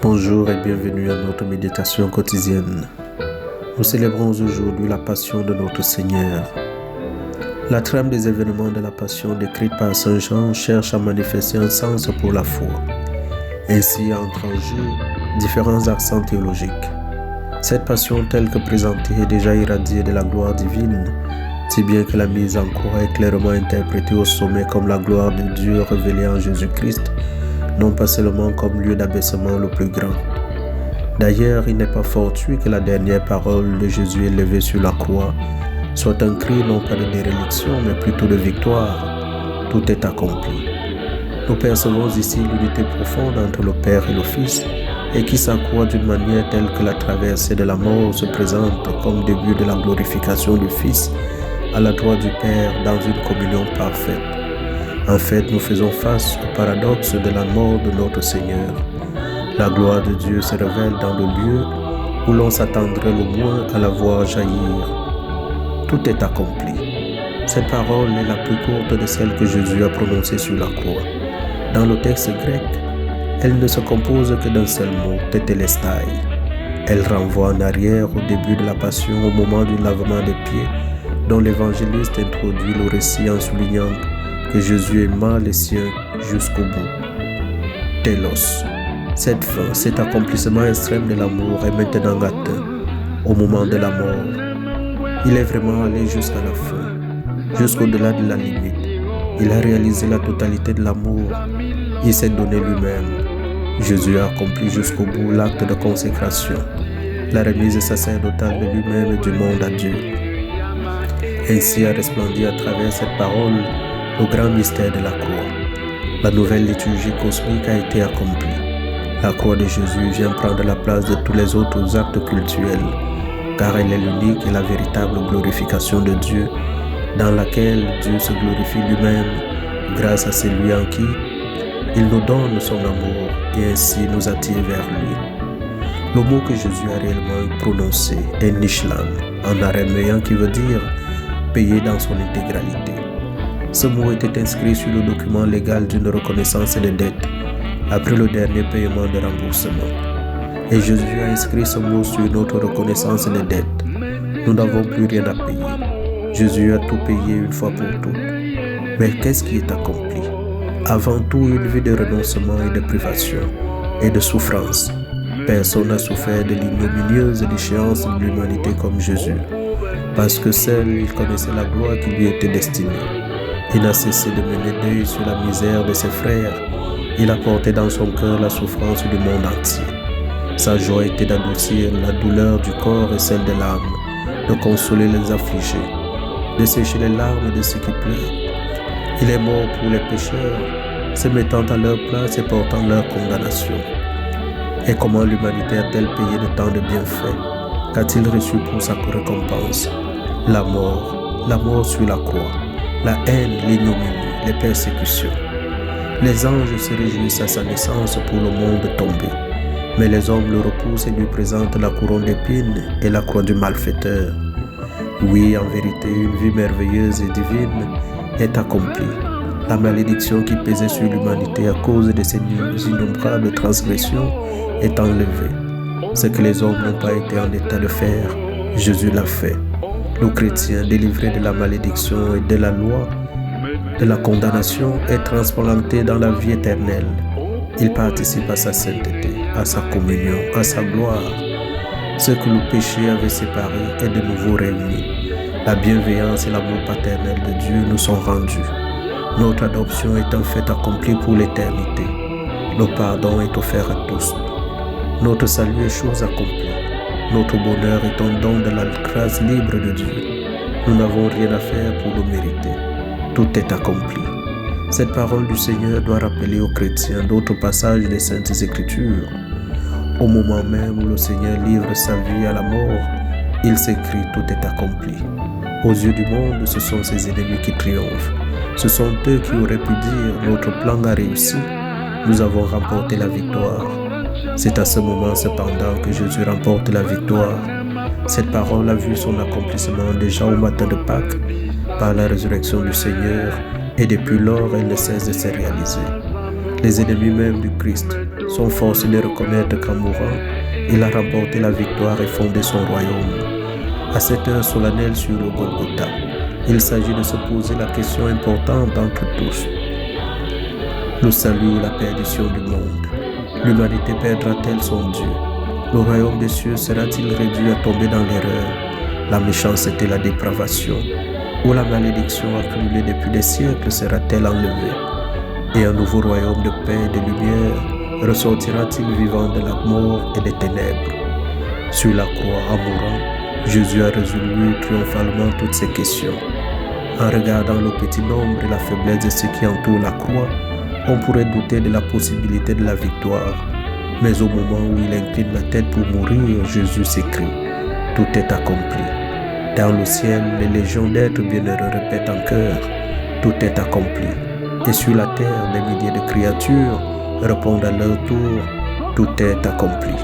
Bonjour et bienvenue à notre méditation quotidienne. Nous célébrons aujourd'hui la passion de notre Seigneur. La trame des événements de la passion décrite par Saint Jean cherche à manifester un sens pour la foi. Ainsi entre en jeu différents accents théologiques. Cette passion telle que présentée est déjà irradiée de la gloire divine, si bien que la mise en croix est clairement interprétée au sommet comme la gloire de Dieu révélée en Jésus-Christ, non pas seulement comme lieu d'abaissement le plus grand. D'ailleurs, il n'est pas fortuit que la dernière parole de Jésus élevée sur la croix soit un cri non pas de déréliction, mais plutôt de victoire. Tout est accompli. Nous percevons ici l'unité profonde entre le Père et le Fils, et qui s'accroît d'une manière telle que la traversée de la mort se présente comme début de la glorification du Fils à la droite du Père dans une communion parfaite. En fait, nous faisons face au paradoxe de la mort de notre Seigneur. La gloire de Dieu se révèle dans le lieu où l'on s'attendrait le moins à la voir jaillir. Tout est accompli. Cette parole est la plus courte de celles que Jésus a prononcées sur la croix. Dans le texte grec, elle ne se compose que d'un seul mot, tétélestai. Elle renvoie en arrière au début de la passion, au moment du lavement des pieds, dont l'évangéliste introduit le récit en soulignant que Jésus aima les siens jusqu'au bout. Télos. Cette fin, cet accomplissement extrême de l'amour est maintenant atteint au moment de la mort. Il est vraiment allé jusqu'à la fin, jusqu'au-delà de la limite. Il a réalisé la totalité de l'amour. Il s'est donné lui-même. Jésus a accompli jusqu'au bout l'acte de consécration, la remise sacerdotale de lui-même et du monde à Dieu. Ainsi a resplendi à travers cette parole le grand mystère de la croix. La nouvelle liturgie cosmique a été accomplie. La croix de Jésus vient prendre la place de tous les autres actes cultuels, car elle est l'unique et la véritable glorification de Dieu, dans laquelle Dieu se glorifie lui-même grâce à celui en qui il nous donne son amour et ainsi nous attire vers lui. Le mot que Jésus a réellement prononcé est Nishlam, en araméen qui veut dire payer dans son intégralité. Ce mot était inscrit sur le document légal d'une reconnaissance des dettes, après le dernier paiement de remboursement. Et Jésus a inscrit ce mot sur notre reconnaissance des dettes. Nous n'avons plus rien à payer. Jésus a tout payé une fois pour toutes. Mais qu'est-ce qui est accompli? Avant tout, une vie de renoncement et de privation et de souffrance. Personne n'a souffert de l'ignominieuse déchéance de l'humanité comme Jésus, parce que seul il connaissait la gloire qui lui était destinée. Il n'a cessé de mener deuil sur la misère de ses frères. Il a porté dans son cœur la souffrance du monde entier. Sa joie était d'adoucir la douleur du corps et celle de l'âme, de consoler les affligés, de sécher les larmes de ceux qui pleurent. Il est mort pour les pécheurs, se mettant à leur place et portant leur condamnation. Et comment l'humanité a-t-elle payé de tant de bienfaits? Qu'a-t-il reçu pour sa récompense? La mort sur la croix, la haine, l'ignominie, les persécutions. Les anges se réjouissent à sa naissance pour le monde tombé, mais les hommes le repoussent et lui présentent la couronne d'épines et la croix du malfaiteur. Oui, en vérité, une vie merveilleuse et divine est accomplie. La malédiction qui pesait sur l'humanité à cause de ses innombrables transgressions est enlevée. Ce que les hommes n'ont pas été en état de faire, Jésus l'a fait. Le chrétien, délivré de la malédiction et de la loi, de la condamnation, est transplanté dans la vie éternelle. Il participe à sa sainteté, à sa communion, à sa gloire. Ce que le péché avait séparé est de nouveau réuni. La bienveillance et l'amour paternel de Dieu nous sont rendus. Notre adoption est un fait accompli pour l'éternité. Le pardon est offert à tous. Notre salut est chose accomplie. Notre bonheur est un don de la grâce libre de Dieu. Nous n'avons rien à faire pour le mériter. Tout est accompli. Cette parole du Seigneur doit rappeler aux chrétiens d'autres passages des Saintes Écritures. Au moment même où le Seigneur livre sa vie à la mort, il s'écrit « Tout est accompli ». Aux yeux du monde, ce sont ses ennemis qui triomphent. Ce sont eux qui auraient pu dire « Notre plan a réussi, nous avons remporté la victoire ». C'est à ce moment cependant que Jésus remporte la victoire. Cette parole a vu son accomplissement déjà au matin de Pâques par la résurrection du Seigneur et depuis lors elle ne cesse de se réaliser. Les ennemis même du Christ sont forcés de reconnaître qu'en mourant, il a remporté la victoire et fondé son royaume. À cette heure solennelle sur le Golgotha, il s'agit de se poser la question importante entre tous. Le salut ou la perdition du monde? L'humanité perdra-t-elle son Dieu? Le royaume des cieux sera-t-il réduit à tomber dans l'erreur, la méchanceté et la dépravation? Ou la malédiction accumulée depuis des siècles sera-t-elle enlevée? Et un nouveau royaume de paix et de lumière ressortira-t-il vivant de la mort et des ténèbres? Sur la croix, en mourant, Jésus a résolu triomphalement toutes ces questions. En regardant le petit nombre et la faiblesse de ceux qui entourent la croix, on pourrait douter de la possibilité de la victoire. Mais au moment où il incline la tête pour mourir, Jésus s'écrie « Tout est accompli ». Dans le ciel, les légions d'êtres bienheureux répètent en chœur « Tout est accompli ». Et sur la terre, des milliers de créatures répondent à leur tour « Tout est accompli ».